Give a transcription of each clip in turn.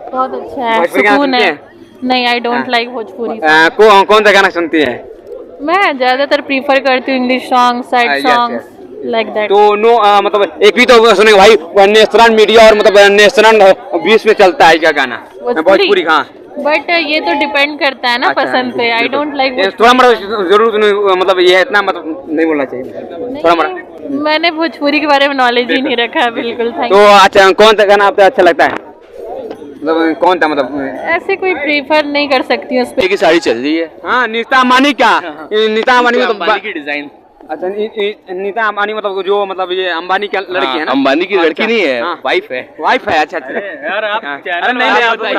बहुत अच्छा है, सुकून है। नहीं, आई डोंट लाइक भोजपुरी। कौन सा गाना सुनती है? मैं ज्यादातर प्रीफर करती हूँ English song, sad songs like that. तो मतलब एक भी तो सुनेंगे भाई, नेशनल मीडिया और मतलब नेशनल बीच में चलता है क्या गाना भोजपुरी? हाँ, बट ये तो डिपेंड करता है ना पसंद पे। आई डोंट लाइक थोड़ा मतलब जरूर मतलब ये है, इतना मतलब नहीं बोलना चाहिए थोड़ा मतलब। मैंने भोजपुरी के बारे में नॉलेज ही नहीं रखा बिल्कुल। तो अच्छा, कौन सा गाना आपको अच्छा लगता है? मतलब कौन था? मतलब ऐसे कोई प्रीफर नहीं कर सकती हूँ उस पे। की साड़ी चल रही है। हाँ, नीता अंबानी का। नीता अंबानी मतलब की डिजाइन। अच्छा, नीता अंबानी मतलब जो मतलब ये अंबानी की लड़की है ना? अंबानी की लड़की नहीं है, वाइफ है। वाइफ है, अच्छा यार आप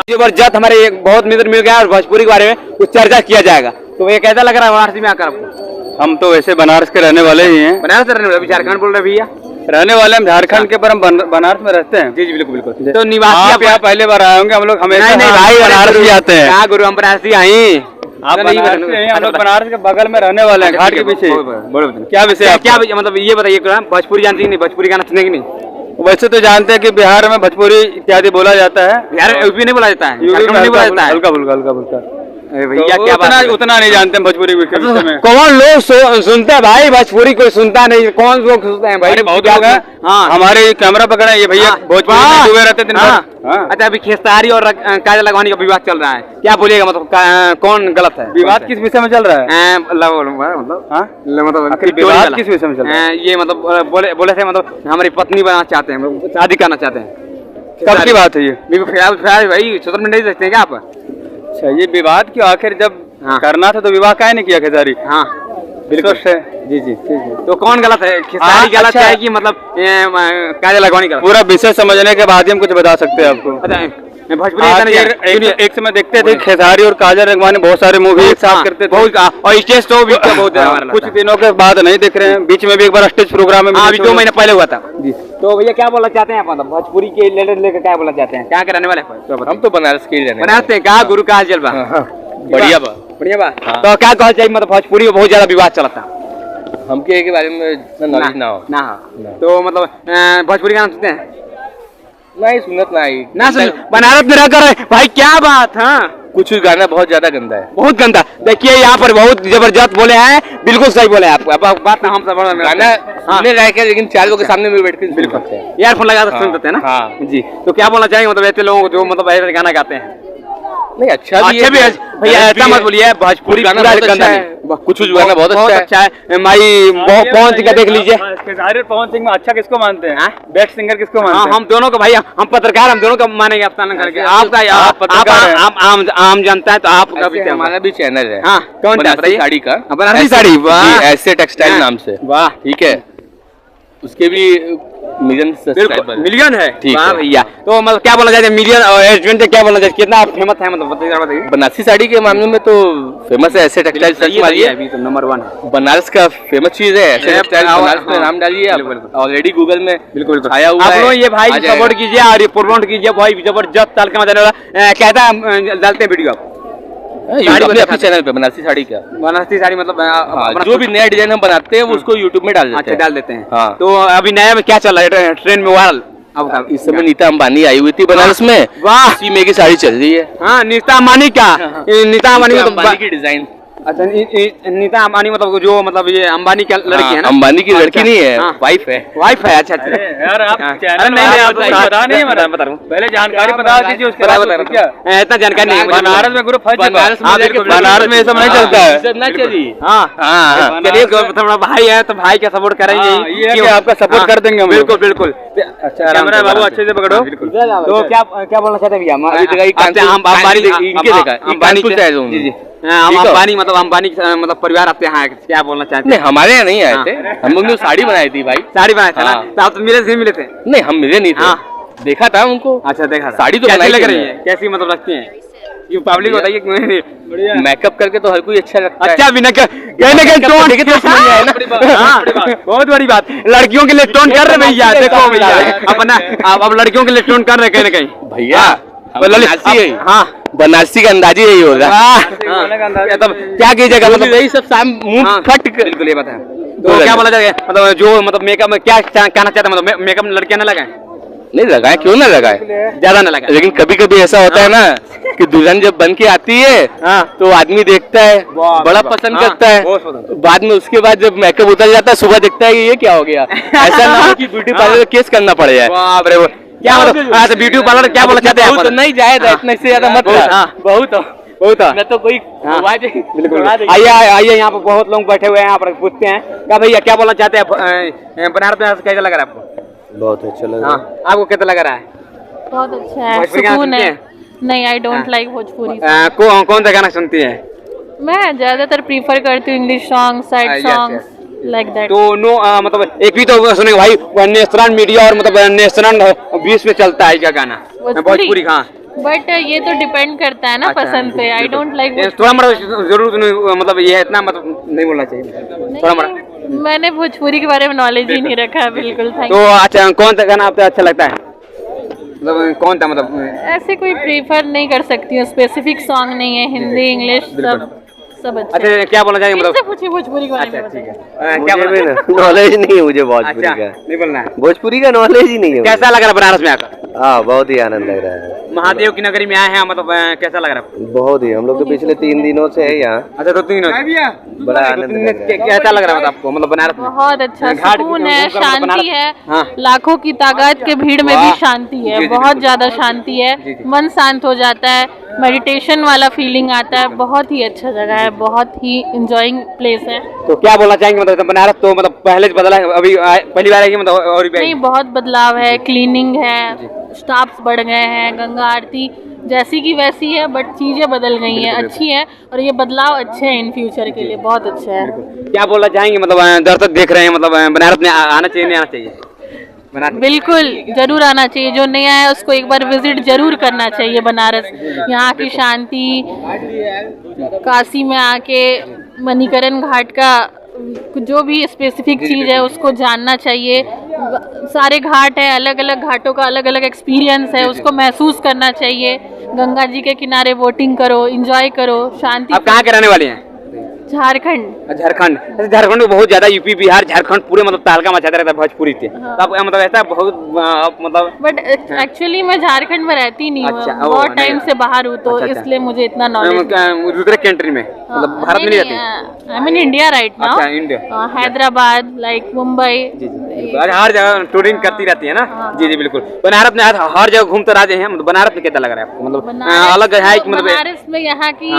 जबरदस्त हमारे एक बहुत मित्र मिल गया और भोजपुरी के बारे में कुछ चर्चा किया जाएगा। तो ये कैसा लग रहा है वाराणसी में आकर आपको? हम तो वैसे बनारस के रहने वाले ही हैं। बनारस से रहने वाले? झारखंड बोल रहे भैया? रहने वाले हम झारखंड के, पर हम बनारस में रहते हैं। जी जी, बिल्कुल बिल्कुल। तो निवासी आप यहाँ पहले बार आए होंगे, हम लोग हमेशा नहीं भाई बनारस भी आते हैं। क्या गुरु, हम बनारसी आई। आप हम लोग बनारस के बगल में रहने वाले हैं, घाट के पीछे। क्या विषय? क्या मतलब ये बताइए, भोजपुरी जानती नहीं? भोजपुरी गाना सुनेंगे नहीं? वैसे तो जानते हैं कि बिहार में भोजपुरी इत्यादि बोला जाता है। बिहार यूपी नहीं बोला जाता है? यूपी में नहीं बोला जाता है? हल्का फुल्का, हल्का फुल्का। भैया क्या बात, उतना नहीं जानते हैं भोजपुरी के विषय में। कौन लोग सुनते हैं भाई भोजपुरी? कोई सुनता नहीं। कौन लोग सुनते हैं भाई? बहुत लोग हैं। हाँ, हमारे कैमरा पकड़ा है ये भैया, भोजपुरी में डूबे रहते दिन भर। अच्छा, अभी खेसारी और काजल लगवानी का विवाद चल रहा है, क्या बोलिएगा? मतलब कौन गलत है? विवाद किस विषय में चल रहा है? मतलब विवाद किस विषय में चल रहा है? ये मतलब बोले थे मतलब हमारी पत्नी बनाना चाहते हैं, शादी करना चाहते हैं। कब की बात है ये? भाई सोशल मीडिया देखते हैं क्या आप? अच्छा, ये विवाद क्यों? आखिर जब करना था तो विवाह काहे नहीं किया खेसारी? हाँ बिल्कुल है। जी जी, तो कौन गलत है? खेसारी गलत है कि मतलब काजल लगवानी गलत? पूरा विषय समझने के बाद ही हम कुछ बता सकते हैं आपको। भोजपुरी एक समय देखते थे खेसारी और काजल लगवानी बहुत सारे मूवी एक साथ करते थे, और स्टेज शो भी बहुत कुछ दिनों के बाद नहीं दिख रहे हैं। बीच में भी एक बार स्टेज प्रोग्राम में 2 महीने पहले हुआ था जी। तो भैया क्या बोलना चाहते हैं आप? मतलब भोजपुरी के रिलेटेड लेकर क्या बोलना चाहते हैं? क्या रहने वाले? हम तो बनारस के ही रहने बनारस से। कहा गुरु का जलवा बढ़िया बा, बढ़िया बा। तो क्या कहना चाहिए? मतलब भोजपुरी में बहुत ज्यादा विवाद चला था। हमके के बारे में नॉलेज ना हो ना। तो मतलब भोजपुरी गाना सुनते हैं? नहीं, सुनत ना सुन। बनारस में रहकर भाई क्या बात। हाँ, कुछ गाना बहुत ज्यादा गंदा है, बहुत गंदा। देखिए यहाँ पर बहुत जबरदस्त बोले हैं, बिल्कुल सही बोले आप। बात हम सब गाना सुनने लायक है, लेकिन 4 लोगों के सामने में बैठ के बिल्कुल ईयरफोन लगा कर सुन सकते हैं ना? हाँ जी। तो क्या बोलना चाहिए मतलब ऐसे लोगों को जो मतलब ऐसे गाना गाते हैं? नहीं, अच्छा भी है भैया, ऐसा मत बोलिए। भोजपुरी गाना बहुत अच्छा है, कुछ गाना बहुत अच्छा है। माई पवन सिंह का देख लीजिए। खेसारी पवन सिंह में अच्छा किसको मानते हैं? बेस्ट सिंगर किसको मानते हैं? हम दोनों को भाई, हम पत्रकार, हम दोनों को मानेंगे। आप करके आपका आम जनता है तो आप हमारा भी चैनल है। हाँ, कौन बनारसी साड़ी का? बनारसी साड़ी, वाह। ऐसे टेक्सटाइल नाम से, वाह, ठीक है। उसके भी मिलियन है। वाह भैया। तो मतलब क्या बोला जाए मिलियन और एडवेंट क्या बोला जाए? कितना फेमस है मतलब बताइए। बनारसी साड़ी के मामले में तो फेमस है। ऐसे टेक्सटाइल सर्च मारिए, अभी तो नंबर 1 है। बनारस का फेमस चीज है ऐसे टेक्सटाइल। बनारस में नाम डालिए, ऑलरेडी गूगल में बिल्कुल आया हुआ है। आप लोग ये भाई सपोर्ट कीजिए और प्रमोट कीजिए भाई, जबरदस्त ताल का मजा कहता डालते हैं वीडियो आप अपने चैनल पे बनारसी साड़ी का। बनारसी साड़ी मतलब जो भी नया डिजाइन हम बनाते हैं वो उसको यूट्यूब में डाल देते हैं। हाँ, तो अभी नया में क्या चल रहा है ट्रेंड में वायरल? अब इस समय नीता अंबानी आई हुई थी बनारस में। वाह, उसी में की साड़ी चल रही है। हाँ, नीता अंबानी का। नीता अंबानी की डिजाइन। अच्छा, नीता अंबानी मतलब जो मतलब ये अंबानी की लड़की है ना? अंबानी की लड़की नहीं है, वाइफ है। वाइफ है, अच्छा। यार आप पहले जानकारी बता दीजिए, उसके बाद क्या इतना जानकारी नहीं। बनारस में ग्रुप बनारस में ये सब नहीं चलता है। चलिए, भाई है तो भाई का सपोर्ट करेंगे, आपका सपोर्ट कर देंगे। बिल्कुल बिल्कुल। अच्छा, कैमरा बाबू अच्छे से पकड़ो। तो क्या बोलना चाहते हैं भैया? अंबानी मतलब परिवार आपके यहाँ क्या बोलना चाहते हैं? हमारे यहाँ नहीं आए थे, हम लोग ने साड़ी बनाई थी भाई। साड़ी बनाए थे ना? तो आप तो मिले थे? नहीं, हम मिले नहीं थे, देखा था उनको। अच्छा, देखा। साड़ी तो कैसी लग रही है? कैसी मतलब लगती है? ये पब्लिक बताइए। मेकअप करके तो हर कोई अच्छा लगता है। अच्छा, बिना बहुत बड़ी बात। लड़कियों के लिए टोन कर रहे भैया, देखो भैया अपना अब लड़कियों के लिए टोन कर रहे कहीं ना कहीं भैया। हाँ, बनारसी का अंदाज ही यही होगा। क्या कीजिएगा मतलब यही सब मुंह फट। बिल्कुल ये बात है। तो क्या बोला जाएगा मतलब जो मतलब मेकअप में क्या कहना चाहते हैं? मतलब मेकअप में लड़कियां ना लगाएं? नहीं लगाए, क्यों ना लगाए, ज्यादा ना लगा। लेकिन कभी कभी ऐसा होता है ना कि दुल्हन जब बन के आती है हाँ। तो आदमी देखता है, वाह, बड़ा वाह, पसंद हाँ, करता है, बहुत पसंद। बाद में उसके बाद जब मेकअप उतर जाता है सुबह देखता है कि ये क्या हो गया। ऐसा ना हो कि ब्यूटी पार्लर में केस करना पड़ जाए। बाप रे, क्या मतलब तो ब्यूटी पार्लर क्या बोलना चाहते हैं आप? बहुत नहीं जाएगा, इतना इससे ज्यादा मत बहुत, कर। हाँ। बहुत बहुत मैं तो कोई हाँ। बिल्कुल आइए आइए, यहाँ पर बहुत लोग बैठे हुए हैं, यहाँ पर पूछते हैं क्या भैया क्या बोलना चाहते हैं, बनारस में कैसा लग रहा है आपको? बहुत अच्छा लग हाँ, आपको कैसा लग रहा है? बहुत अच्छा है, भोजपुरी गाना सुकून सुनते है। हैं? नहीं, आई डोंट हाँ। लाइक भोजपुरी। कौन सा गाना सुनती है? मैं ज्यादातर प्रीफर करती हूँ English song, sad yes, songs, like that. तो नो मतलब एक भी तो सुनेंगे भाई, नेशनल मीडिया और मतलब नेशनल बीच में चलता है क्या गाना भोजपुरी? हाँ, बट ये तो डिपेंड करता है ना अच्छा, पसंद पे। आई डोंट लाइक थोड़ा मोड़ा जरूर मतलब ये है, इतना मतलब नहीं बोलना चाहिए थोड़ा मोड़ा। मैंने भोजपुरी के बारे में नॉलेज ही नहीं रखा बिल्कुल। थैंक तो अच्छा, कौन सा गाना आपको अच्छा लगता है, मतलब कौन था मतलब? ऐसे कोई प्रीफर नहीं कर सकती हूँ, स्पेसिफिक सॉन्ग नहीं है, हिंदी इंग्लिश सब अच्छा है। अच्छा, क्या बोलना चाहेंगे इनसे मतलब? पूछिए भोजपुरी के बारे में अच्छा, ठीक बताइए। है। क्या बोलना? नॉलेज नहीं है मुझे भोजपुरी अच्छा, का, नहीं बोलना है। भोजपुरी का नॉलेज ही नहीं है। कैसा लग रहा है बनारस में आकर? हाँ, बहुत ही आनंद लग रहा है, महादेव की नगरी में आए हैं, मतलब कैसा लग रहा है? बहुत ही। हम लोग तो पिछले 3 दिनों से है यहाँ, अच्छा, 2-3 बड़ा आनंद लग रहा है। कैसा लग रहा है आपको मतलब बनारस में? बहुत अच्छा, घाट सुकून है, घूमकर मतलब शांति है। हाँ। लाखों की तादाद के भीड़ में भी वाह। शांति जी, है, जी, बहुत बिल्कुल। ज्यादा शांति है। जी, जी। मन शांत हो जाता है, मेडिटेशन वाला फीलिंग आता है। बहुत ही अच्छा जगह है, बहुत ही इंजॉइंग प्लेस है। तो क्या बोलना चाहेंगे मतलब बनारस तो मतलब पहले से बदला है, अभी पहली बार है कि मतलब और भी नहीं, बहुत बदलाव है, क्लीनिंग है, स्टाफ्स बढ़ गए हैं, गंगा आरती जैसी की वैसी है, बट चीजें बदल गई हैं, अच्छी है। और ये बदलाव अच्छे हैं इन फ्यूचर के लिए, बहुत अच्छा है। क्या बोलना चाहेंगे मतलब दर्शक देख रहे हैं, मतलब बनारस में आना चाहिए नहीं आना चाहिए? बनारस बिल्कुल जरूर आना चाहिए, जो नहीं आया उसको एक बार विजिट जरूर करना चाहिए बनारस। यहाँ की शांति, काशी में आके मणिकरण घाट का जो भी स्पेसिफिक चीज़ है उसको जानना चाहिए। सारे घाट है, अलग अलग घाटों का अलग अलग एक्सपीरियंस है, उसको महसूस करना चाहिए। गंगा जी के किनारे बोटिंग करो, एंजॉय करो, शांति। आप कहाँ के रहने वाले हैं? झारखंड। झारखंड। झारखंड में बहुत ज्यादा, यूपी बिहार झारखंड पूरे मतलब तालका मचाता रहता है भोजपुरी से। हाँ। तो आप मतलब ऐसा बहुत मतलब बट एक्चुअली मैं झारखंड में रहती नहीं हूँ, अच्छा, बहुत नहीं। टाइम से बाहर हूँ, तो अच्छा, अच्छा। इसलिए मुझे इतना नॉलेज। दूसरे कंट्री में मतलब भारत में नहीं रहते? I mean India right now. अच्छा, इंडिया। हैदराबाद, लाइक मुंबई। जी जी, हर जगह टूरिंग करती रहती है ना। हाँ। जी जी बिल्कुल। बनारस में हर जगह घूमते रहते हैं, मतलब बनारस में कैसा लग रहा है आपको? मतलब अलग है कि मतलब बनारस में यहाँ की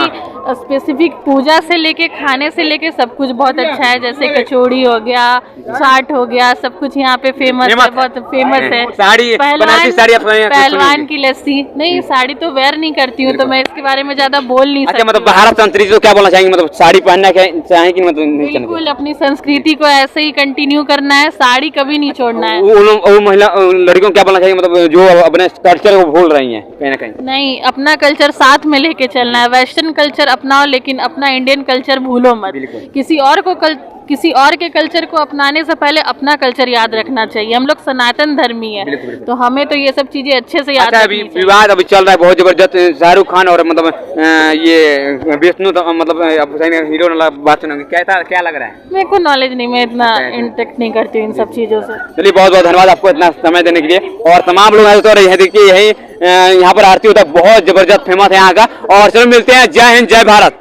स्पेसिफिक पूजा से लेके खाने से लेके सब कुछ बहुत अच्छा है। जैसे कचौड़ी हो गया, चाट हो गया, सब कुछ यहाँ पे फेमस है, बहुत फेमस है। साड़ी, बनारसी साड़ी आप पहलवान की लस्सी। नहीं, साड़ी तो वेयर नहीं करती हूँ, तो मैं इसके बारे में ज्यादा बोल नहीं अच्छा, सकती। मतलब भारत संस्कृति तो क्या बोलना चाहेंगे, मतलब साड़ी पहनना चाहेंगे कि मतलब नहीं करना? बिल्कुल, अपनी संस्कृति को ऐसे ही कंटिन्यू करना है, साड़ी कभी नहीं छोड़ना है। वो महिला लड़कियों को क्या बोलना चाहिए, मतलब जो अपने कल्चर को भूल रही हैं कहीं ना कहीं? नहीं, अपना कल्चर साथ में लेके चलना है। वेस्टर्न कल्चर अपनाओ, लेकिन अपना इंडियन कल्चर भूलो मत। किसी और के कल्चर को अपनाने से पहले अपना कल्चर याद रखना चाहिए। हम लोग सनातन धर्मी है, तो हमें तो ये सब चीजें अच्छे से याद अच्छा, रखनी अभी चाहिए। विवाद अभी चल रहा है बहुत जबरदस्त, शाहरुख खान और मतलब ये विष्णु, तो मतलब हीरो वाला बात सुनोगे, क्या लग रहा है? मेरे को नॉलेज नहीं, मैं इतना अच्छा, अच्छा। इंटरेक्ट नहीं करती हूँ इन सब चीजों से। चलिए, बहुत बहुत धन्यवाद आपको इतना समय देने के लिए। और तमाम लोग आए तो रहे हैं, देखिए यही यहाँ पर आरती होता है, बहुत जबरदस्त फेमस है यहाँ का। और चलो मिलते हैं, जय हिंद, जय भारत।